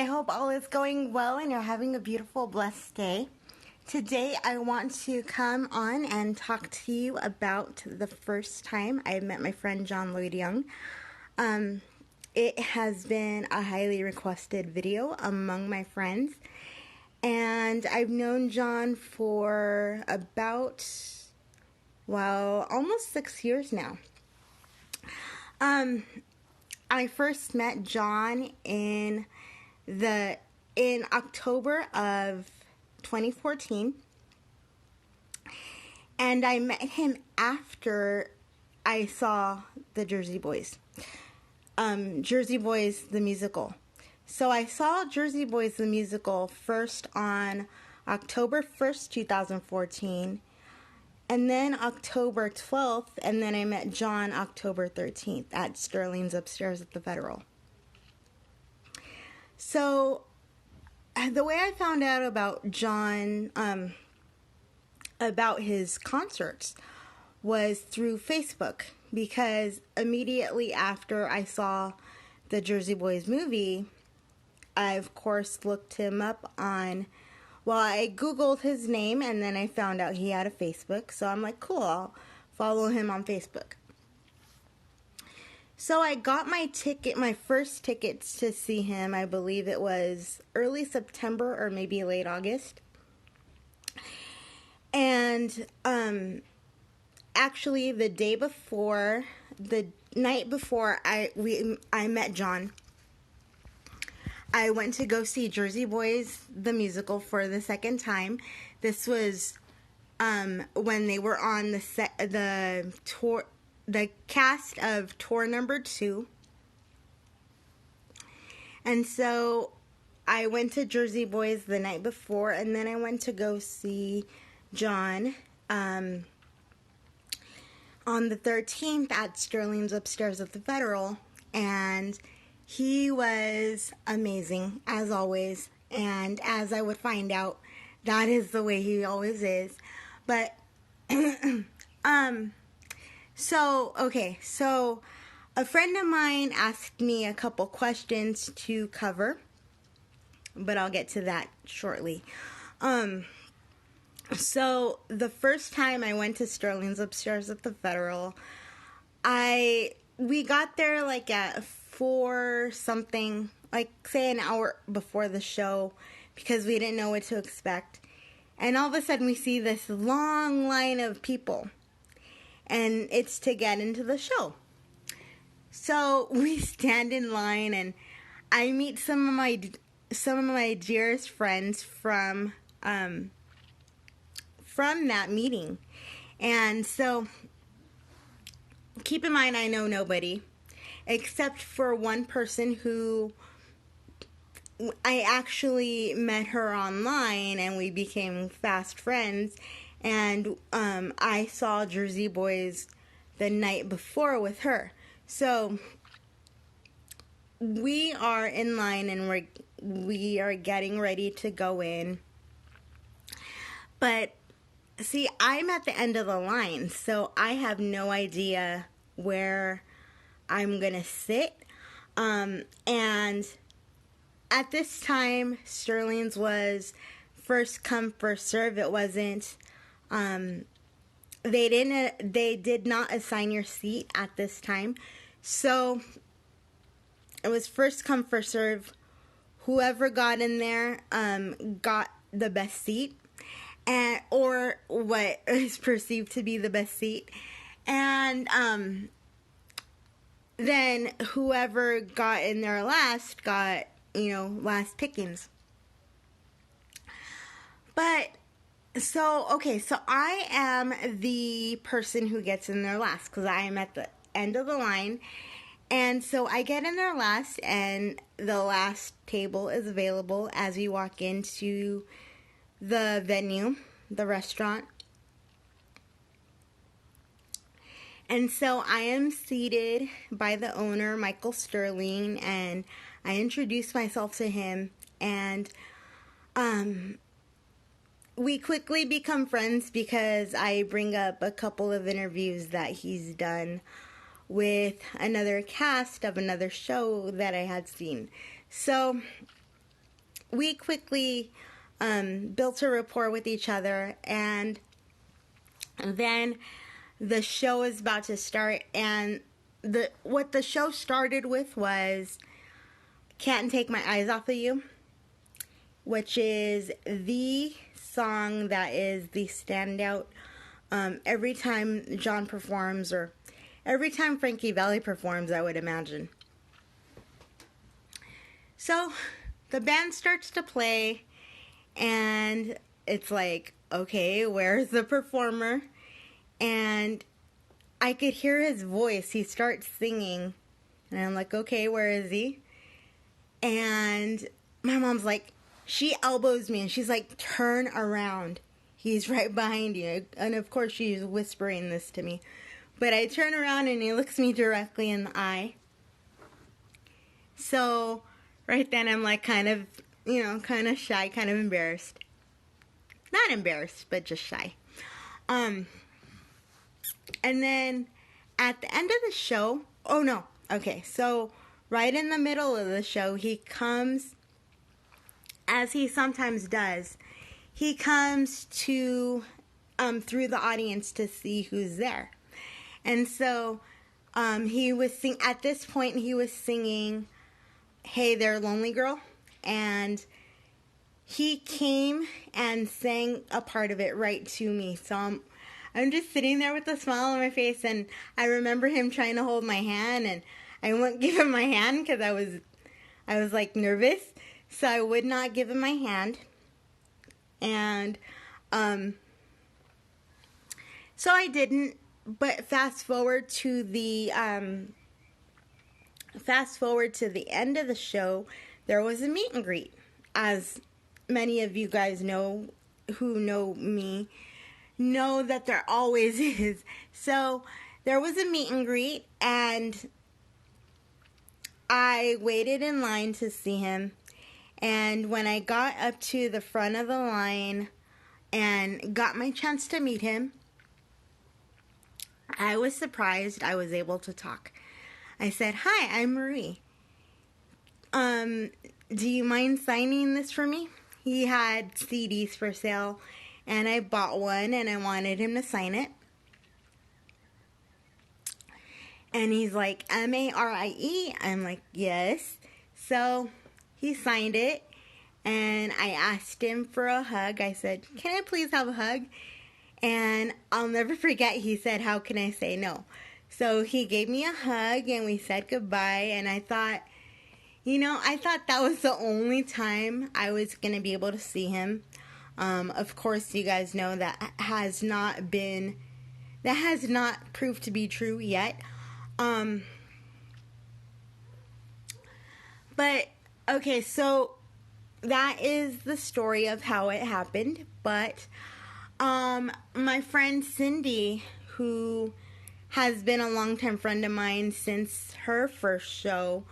I hope all is going well and you're having a beautiful, blessed day. Today, I want to come on and talk to you about the first time I met my friend John Lloyd Young. It has been a highly requested video among my friends, and I've known John for about, almost 6 years now. I first met John in October of 2014, and I met him after I saw the Jersey Boys. Jersey Boys the musical. So I saw Jersey Boys the musical first on October 1st, 2014, and then October 12th, and then I met John October 13th at Sterling's upstairs at the Federal. So the way I found out about John, about his concerts, was through Facebook, because immediately after I saw the Jersey Boys movie, I of course looked him up on, I Googled his name, and then I found out he had a Facebook, so I'm like, cool, I'll follow him on Facebook. So I got my first tickets to see him, I believe it was early September or maybe late August. And actually the night before I met John, I went to go see Jersey Boys the musical for the second time. This was when they were on the tour, the cast of tour number 2. And so I went to Jersey Boys the night before, and then I went to go see John on the 13th at Sterling's upstairs at the Federal, and he was amazing, as always, and as I would find out, that is the way he always is. But so a friend of mine asked me a couple questions to cover, but I'll get to that shortly. So the first time I went to Sterling's upstairs at the Federal, we got there like at 4 something, like say an hour before the show, because we didn't know what to expect. And all of a sudden we see this long line of people, and it's to get into the show. So we stand in line, and I meet some of my dearest friends from that meeting. And so keep in mind, I know nobody except for one person who I actually met her online, and we became fast friends. And I saw Jersey Boys the night before with her. So we are in line, and we are getting ready to go in. But see, I'm at the end of the line, so I have no idea where I'm going to sit. And at this time, Sterling's was first come, first serve. It wasn't, they did not assign your seat at this time. So it was first come, first serve. Whoever got in there, got the best seat, or what is perceived to be the best seat. And, then whoever got in there last got, last pickings. But, so I am the person who gets in there last, because I am at the end of the line. And so I get in there last, and the last table is available as you walk into the venue, the restaurant. And so I am seated by the owner, Michael Sterling, and I introduce myself to him, and we quickly become friends because I bring up a couple of interviews that he's done with another cast of another show that I had seen. So we quickly built a rapport with each other, and then the show is about to start, and what the show started with was Can't Take My Eyes Off of You, which is the song that is the standout every time John performs, or every time Frankie Valli performs, I would imagine. So the band starts to play, and it's like, okay, where's the performer? And I could hear his voice. He starts singing, and I'm like, okay, where is he? And my mom's like, she elbows me, and she's like, turn around. He's right behind you. And of course, she's whispering this to me. But I turn around, and he looks me directly in the eye. So right then, I'm like kind of shy, kind of embarrassed. Not embarrassed, but just shy. And then at the end of the show, oh no, okay, so right in the middle of the show, he comes, as he sometimes does, he comes to, through the audience to see who's there. And so, at this point, he was singing Hey There, Lonely Girl, and he came and sang a part of it right to me. So I'm just sitting there with a smile on my face, and I remember him trying to hold my hand, and I wouldn't give him my hand because I was like nervous, so I would not give him my hand. And so I didn't. But fast forward to the end of the show, there was a meet and greet. As many of you guys know, who know me, know that there always is. So there was a meet and greet, and I waited in line to see him. And when I got up to the front of the line and got my chance to meet him, I was surprised I was able to talk. I said, "Hi, I'm Marie. Do you mind signing this for me?" He had CDs for sale, and I bought one, and I wanted him to sign it. And he's like, Marie? I'm like, yes. So he signed it, and I asked him for a hug. I said, "Can I please have a hug?" And I'll never forget, he said, "How can I say no?" So he gave me a hug, and we said goodbye, and I thought that was the only time I was going to be able to see him. Of course, you guys know that has not proved to be true yet. But, okay, so that is the story of how it happened. But my friend Cindy, who has been a longtime friend of mine since her first show,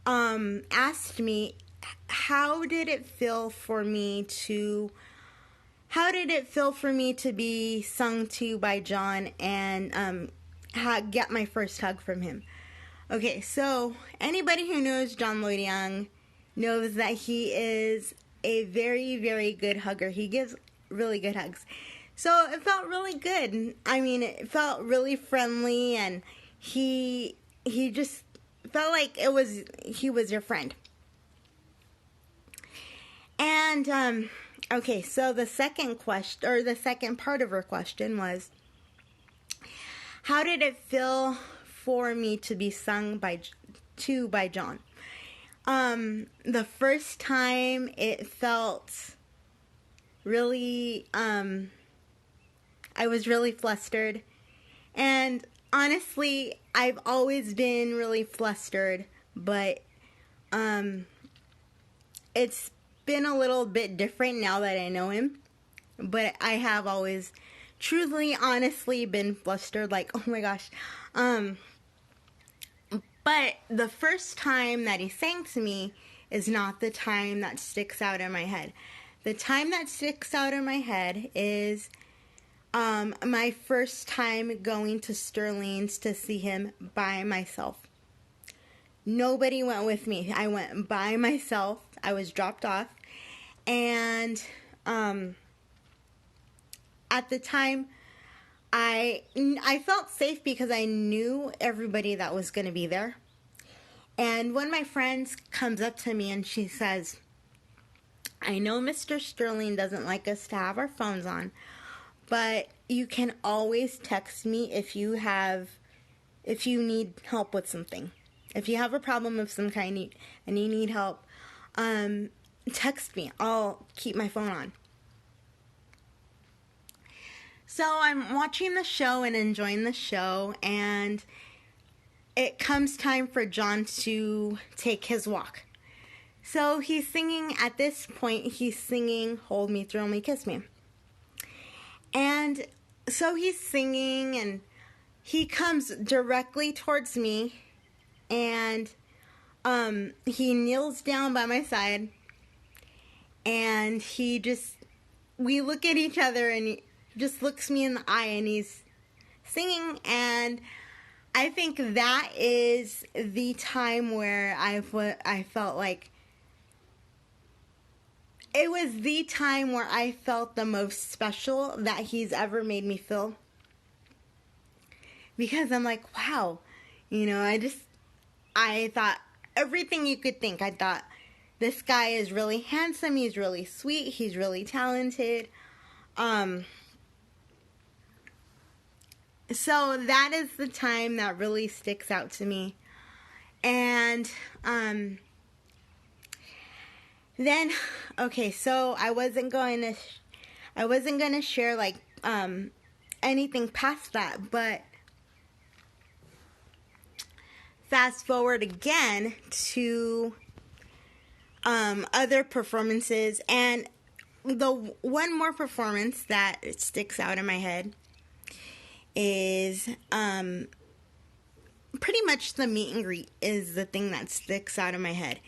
asked me, how did it feel for me to be sung to by John and get my first hug from him? Okay, so anybody who knows John Lloyd Young knows that he is a very, very good hugger. He gives really good hugs. So it felt really good. I mean, it felt really friendly, and he just felt like he was your friend. And okay, so the second question, or the second part of her question, was, how did it feel for me to be sung by John? The first time, it felt really, I was really flustered. And honestly, I've always been really flustered, but it's been a little bit different now that I know him. But I have always truly, honestly been flustered, like, oh my gosh. But the first time that he sang to me is not the time that sticks out in my head. The time that sticks out in my head is my first time going to Sterling's to see him by myself. Nobody went with me. I went by myself. I was dropped off, and at the time, I felt safe because I knew everybody that was going to be there. And one of my friends comes up to me and she says, I know Mr. Sterling doesn't like us to have our phones on, but you can always text me if you need help with something. If you have a problem of some kind and you need help, text me. I'll keep my phone on. So I'm watching the show and enjoying the show, and it comes time for John to take his walk. So he's singing, at this point, he's singing, Hold Me, Thrill Me, Kiss Me. And so he's singing, and he comes directly towards me, and he kneels down by my side, and we look at each other, and he just looks me in the eye, and he's singing, and I think that is the time where I felt like it was the time where I felt the most special that he's ever made me feel. Because I'm like, wow, I thought everything you could think. I thought, this guy is really handsome, he's really sweet, he's really talented. So that is the time that really sticks out to me. And then, okay, so I wasn't going to share like anything past that, but fast forward again to other performances, and the one more performance that sticks out in my head is pretty much the meet and greet is the thing that sticks out in my head.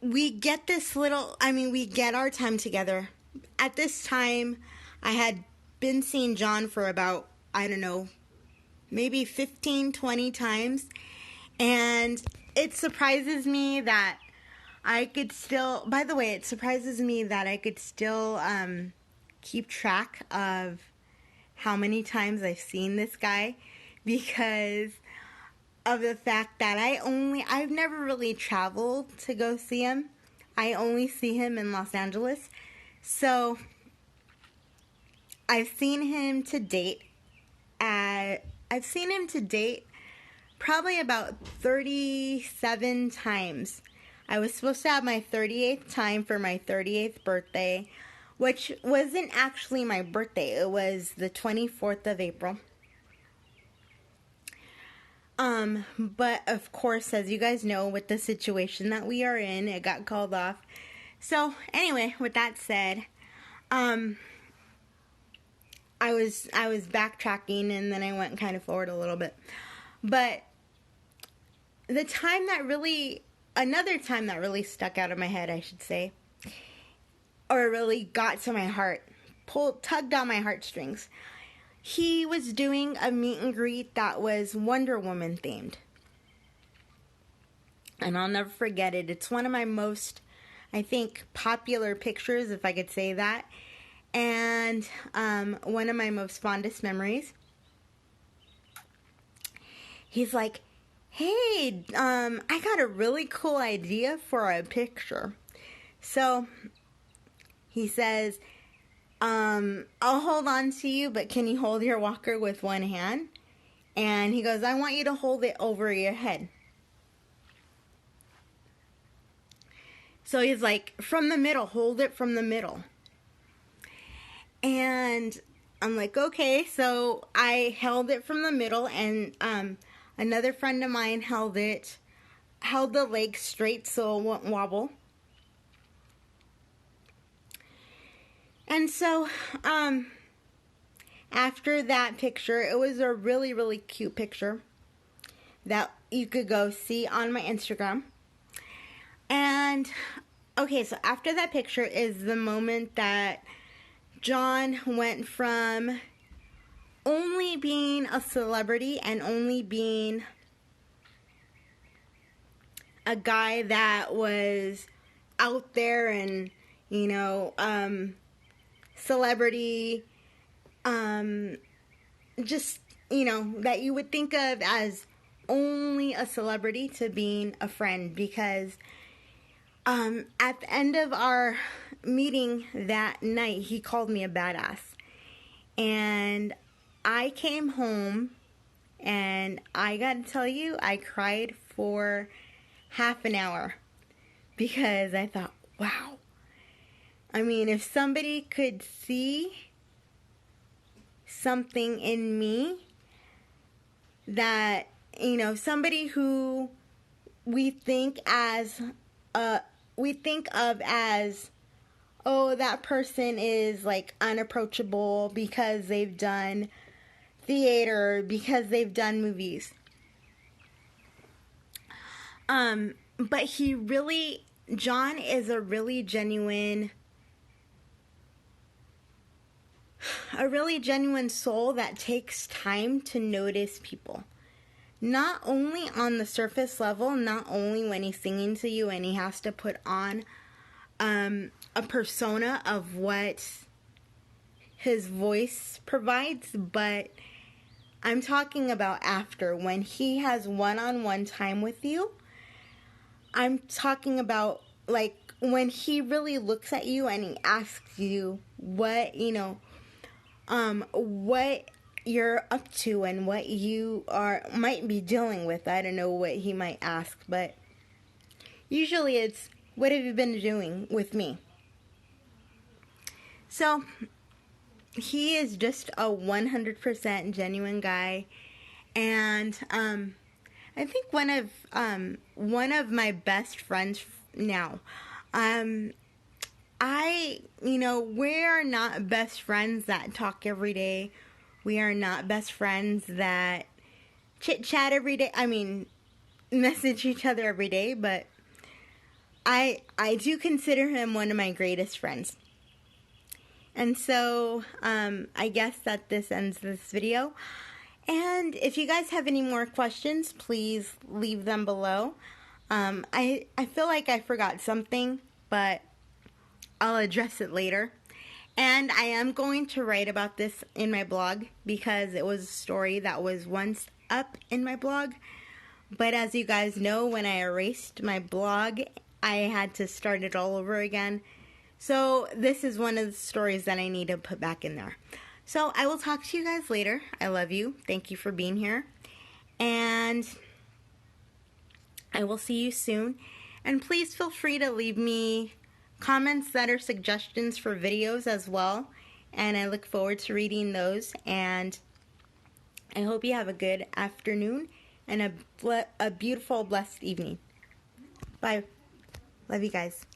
We get we get our time together. At this time, I had been seeing John for about, I don't know, maybe 15, 20 times. And it surprises me that I could still, by the way, it surprises me that I could still keep track of how many times I've seen this guy, because of the fact that I've never really traveled to go see him. I only see him in Los Angeles. So I've seen him to date probably about 37 times. I was supposed to have my 38th time for my 38th birthday, which wasn't actually my birthday. It was the 24th of April. But of course, as you guys know, with the situation that we are in, it got called off. So anyway, with that said, I was backtracking, and then I went kind of forward a little bit. But another time that really stuck out of my head, I should say, or really got to my heart, tugged on my heartstrings. He was doing a meet and greet that was Wonder Woman themed. And I'll never forget it. It's one of my most, I think, popular pictures, if I could say that. And one of my most fondest memories. He's like, hey, I got a really cool idea for a picture. So he says, I'll hold on to you, but can you hold your walker with one hand? And he goes, I want you to hold it over your head. So he's like, from the middle, hold it from the middle. And I'm like, okay. So I held it from the middle, and another friend of mine held the leg straight so it won't wobble. And so, after that picture, it was a really, really cute picture that you could go see on my Instagram. And, okay, so after that picture is the moment that John went from only being a celebrity and only being a guy that was out there and, celebrity, just, that you would think of as only a celebrity to being a friend, because at the end of our meeting that night, he called me a badass. And I came home, and I gotta tell you, I cried for half an hour because I thought, wow. I mean, if somebody could see something in me that, somebody who we think of as, oh, that person is like unapproachable because they've done theater, because they've done movies. But John is a really genuine soul that takes time to notice people. Not only on the surface level, not only when he's singing to you and he has to put on a persona of what his voice provides, but I'm talking about after, when he has one-on-one time with you. I'm talking about like when he really looks at you and he asks you what you're up to and what you might be dealing with. I don't know what he might ask, but usually it's, what have you been doing with me? So he is just a 100% genuine guy, and I think one of my best friends now. We are not best friends that talk every day. We are not best friends that chit-chat every day. I mean, message each other every day, but I do consider him one of my greatest friends. And so, I guess that this ends this video. And if you guys have any more questions, please leave them below. I feel like I forgot something, but I'll address it later. And I am going to write about this in my blog because it was a story that was once up in my blog. But as you guys know, when I erased my blog, I had to start it all over again. So this is one of the stories that I need to put back in there. So I will talk to you guys later. I love you. Thank you for being here. And I will see you soon. And please feel free to leave me comments that are suggestions for videos as well. And I look forward to reading those. And I hope you have a good afternoon and a beautiful, blessed evening. Bye. Love you guys.